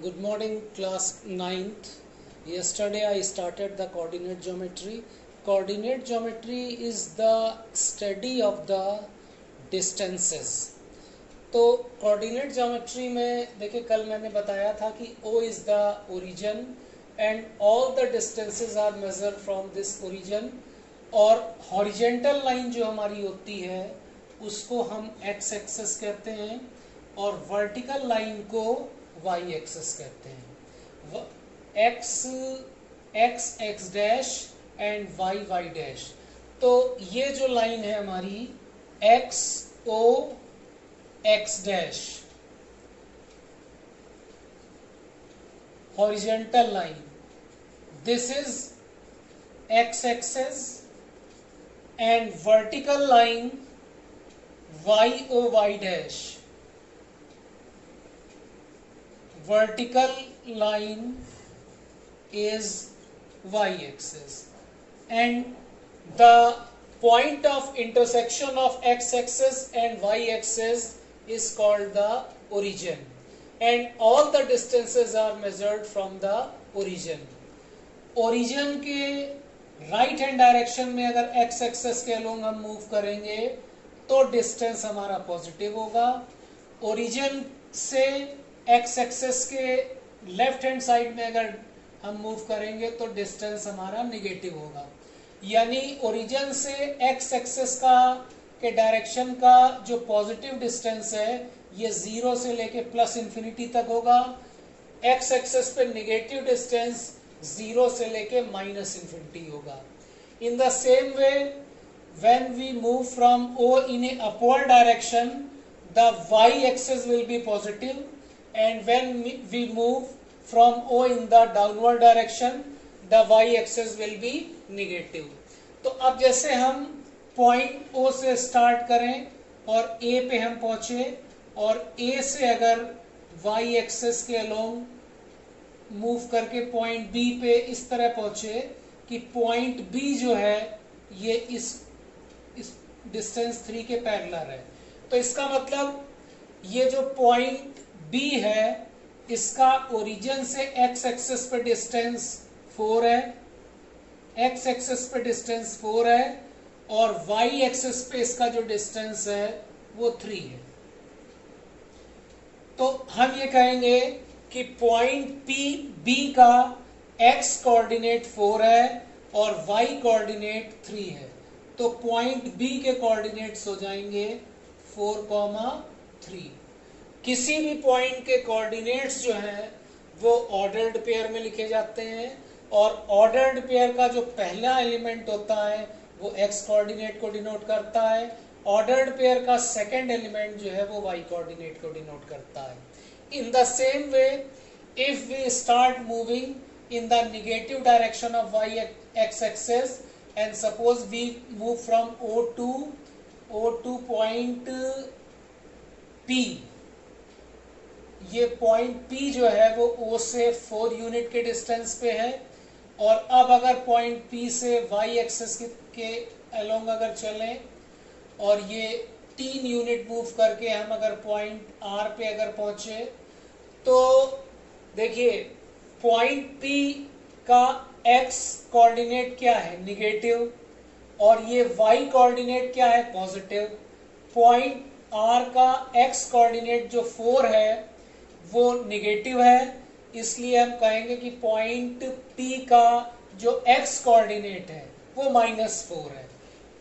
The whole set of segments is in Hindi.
Good morning, class 9th. Yesterday I started the coordinate geometry. Coordinate geometry is the study of the distances. तो कोऑर्डिनेट ज्योमेट्री में देखिए, कल मैंने बताया था कि O is the origin and all the distances are measured from this origin, और हॉरिजेंटल लाइन जो हमारी होती है उसको हम एक्स एक्सिस कहते हैं और वर्टिकल लाइन को वाई एक्सिस कहते हैं। X x x dash and y y dash. तो ये जो लाइन है हमारी x O x dash, horizontal line, this is x axis, and vertical line y o y dash, vertical line is y axis, and the point of intersection of x axis and y axis is called the origin, and all the distances are measured from the origin. origin के राइट हैंड डायरेक्शन में अगर x एक्सेस के अलोंग हम मूव करेंगे तो डिस्टेंस हमारा पॉजिटिव होगा। ओरिजिन से x एक्सेस के लेफ्ट हैंड साइड में अगर हम मूव करेंगे तो डिस्टेंस हमारा निगेटिव होगा। यानी ओरिजिन से x एक्सेस का के डायरेक्शन का जो पॉजिटिव डिस्टेंस है ये 0 से लेके प्लस इंफिनिटी तक होगा। x एक्सेस पे निगेटिव डिस्टेंस 0 से लेके माइनस इंफिनिटी होगा। In the same way when we move from O in a upward direction, the y axis will be positive, and when we move from O in the downward direction, the y axis will be negative. तो अब जैसे हम पॉइंट O से स्टार्ट करें और A पे हम पहुंचे और A से अगर y एक्सेस के अलोंग मूव करके पॉइंट B पे इस तरह पहुंचे कि पॉइंट B जो है ये इस डिस्टेंस 3 के पैरेलल है, तो इसका मतलब ये जो पॉइंट B है इसका ओरिजिन से x एक्सेस पे डिस्टेंस 4 है, x एक्सेस पे डिस्टेंस 4 है और y एक्सेस पे इसका जो डिस्टेंस है वो 3 है। तो हम ये कहेंगे कि पॉइंट B का x कोऑर्डिनेट 4 है और y कोऑर्डिनेट 3 है, तो पॉइंट B के कोऑर्डिनेट्स हो जाएंगे 4,3। किसी भी पॉइंट के कोऑर्डिनेट्स जो हैं वो ऑर्डर्ड पेयर में लिखे जाते हैं और ऑर्डर्ड पेयर का जो पहला एलिमेंट होता है वो x कोऑर्डिनेट को डिनोट करता है, ऑर्डर्ड पेयर का सेकंड एलिमेंट जो है वो y कोऑर्डिनेट को डिनोट करता है। In the same way if we start moving in the negative direction of y x axis and suppose we move from O to point P, ये पॉइंट P जो है वो O से 4 यूनिट के डिस्टेंस पे है, और अब अगर पॉइंट P से y एक्सिस के अलोंग अगर चलें और ये 3 यूनिट मूव करके हम अगर पॉइंट R पे अगर पहुंचे तो देखिए पॉइंट P का x कोऑर्डिनेट क्या है, निगेटिव, और ये y कोऑर्डिनेट क्या है, पॉजिटिव। पॉइंट R का x कोऑर्डिनेट जो 4 है वो निगेटिव है, इसलिए हम कहेंगे कि पॉइंट P का जो x कोऑर्डिनेट है वो -4 है।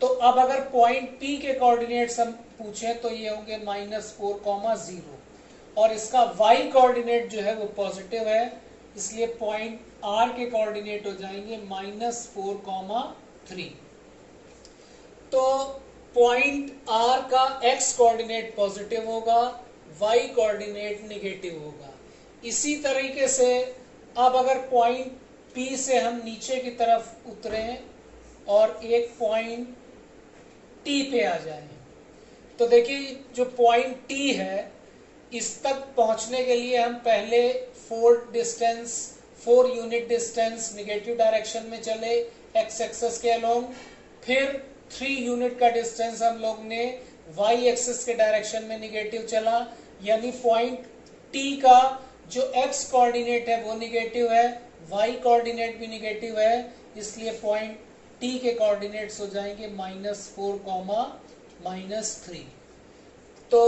तो अब अगर पॉइंट P के कोऑर्डिनेट्स हम पूछें तो ये होंगे -4,0, और इसका y कोऑर्डिनेट जो है वो पॉजिटिव है, इसलिए पॉइंट R के कोऑर्डिनेट हो जाएंगे -4,3। तो पॉइंट R का x कोऑर्डिनेट पॉजिटिव होगा, y कोऑर्डिनेट निगेटिव होगा। इसी तरीके से अब अगर पॉइंट P से हम नीचे की तरफ उतरें और एक पॉइंट T पे आ जाएं, तो देखिए जो पॉइंट T है इस तक पहुंचने के लिए हम पहले 4 यूनिट डिस्टेंस निगेटिव डायरेक्शन में चले x एक्सिस के अलोंग, फिर 3 यूनिट का डिस्टेंस हम लोग ने y एक्सिस के डायरेक्शन में निगेटिव चला, यानी पॉइंट टी का जो x कोऑर्डिनेट है वो निगेटिव है, y कोऑर्डिनेट भी निगेटिव है, इसलिए पॉइंट t के कोऑर्डिनेट्स हो जाएंगे -4, -3। तो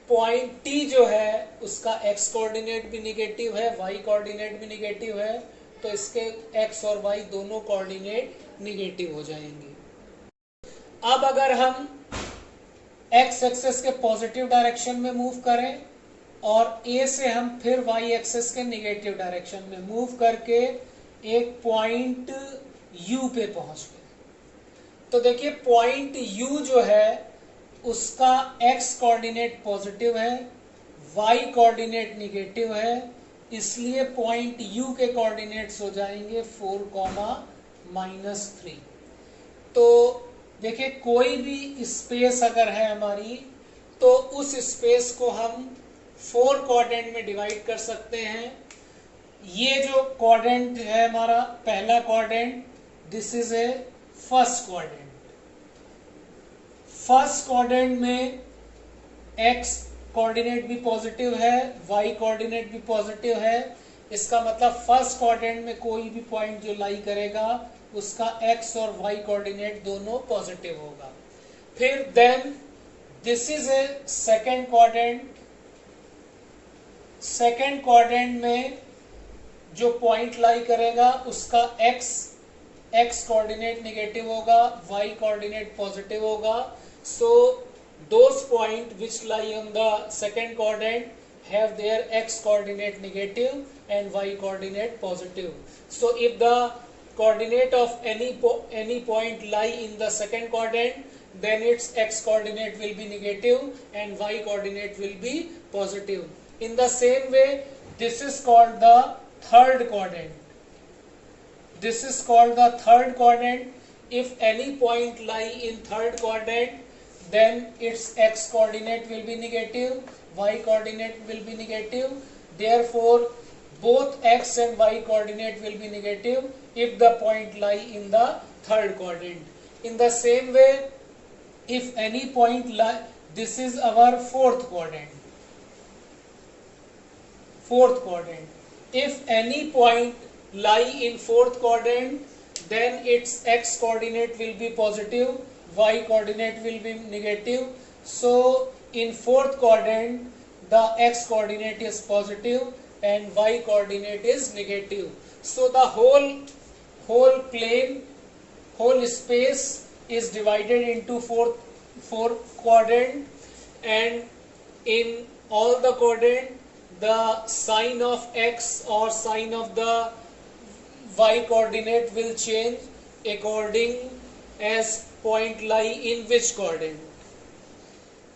पॉइंट t जो है उसका x कोऑर्डिनेट भी निगेटिव है, y कोऑर्डिनेट भी निगेटिव है, तो इसके x और y दोनों कोऑर्डिनेट निगेटिव हो जाएंगे। अब अगर हम x एक्सेस के पॉजिटिव डायरेक्शन में मूव करें और a से हम फिर y एक्सेस के नेगेटिव डायरेक्शन में मूव करके एक पॉइंट u पे पहुंच गए, तो देखिए पॉइंट u जो है उसका x कोऑर्डिनेट पॉजिटिव है, y कोऑर्डिनेट निगेटिव है, इसलिए पॉइंट u के कोऑर्डिनेट्स हो जाएंगे 4, -3। तो देखिए कोई भी स्पेस अगर है हमारी तो उस स्पेस को हम 4 क्वाड्रेंट में डिवाइड कर सकते हैं। ये जो क्वाड्रेंट है हमारा पहला quadrant, this is A first quadrant. First quadrant में x कोऑर्डिनेट भी पॉजिटिव है, y कोऑर्डिनेट भी पॉजिटिव है, इसका मतलब फर्स्ट क्वाड्रेंट में कोई भी पॉइंट जो लाई करेगा उसका x और y कोऑर्डिनेट दोनों पॉजिटिव होगा। फिर then this is a second quadrant. Second quadrant में जो पॉइंट लाई करेगा उसका x कोऑर्डिनेट नेगेटिव होगा, y कोऑर्डिनेट पॉजिटिव होगा। So those point which lie on the second quadrant have their x coordinate negative and y coordinate positive. So if the coordinate of any point lie in the second quadrant, then its x coordinate will be negative and y coordinate will be positive. In the same way, this is called the third quadrant. This is called the third quadrant. If any point lie in third quadrant, then its x coordinate will be negative, y coordinate will be negative. Therefore, both x and y coordinate will be negative if the point lie in the third quadrant. In the same way, if any point lie, this is our fourth quadrant. Fourth quadrant. If any point lie in fourth quadrant, then its x coordinate will be positive, y coordinate will be negative. So in fourth quadrant the x coordinate is positive and y coordinate is negative. So the whole plane, whole space is divided into four quadrant, and in all the quadrant the sign of x or sign of the y coordinate will change according as point lie in which quadrant.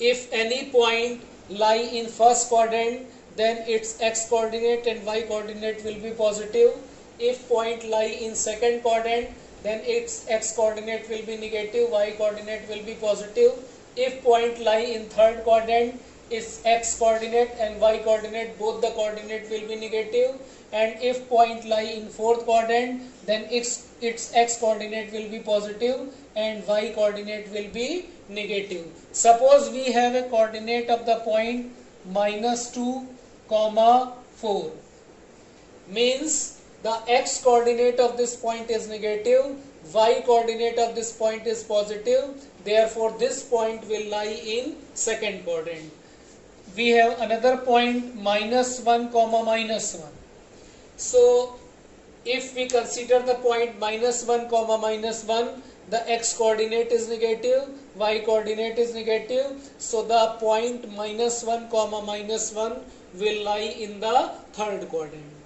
If any point lie in first quadrant, then its x coordinate and y coordinate will be positive. If point lie in second quadrant, then its x coordinate will be negative, y coordinate will be positive. If point lie in third quadrant, its x coordinate and y coordinate, both the coordinate will be negative. And if point lie in fourth quadrant, then its x coordinate will be positive and y coordinate will be negative. Suppose we have a coordinate of the point -2, 4, means the x coordinate of this point is negative, y coordinate of this point is positive, therefore this point will lie in second quadrant. We have another point -1, -1. So if we consider the point -1, -1, the x coordinate is negative, y coordinate is negative, so the point -1, -1 will lie in the third quadrant.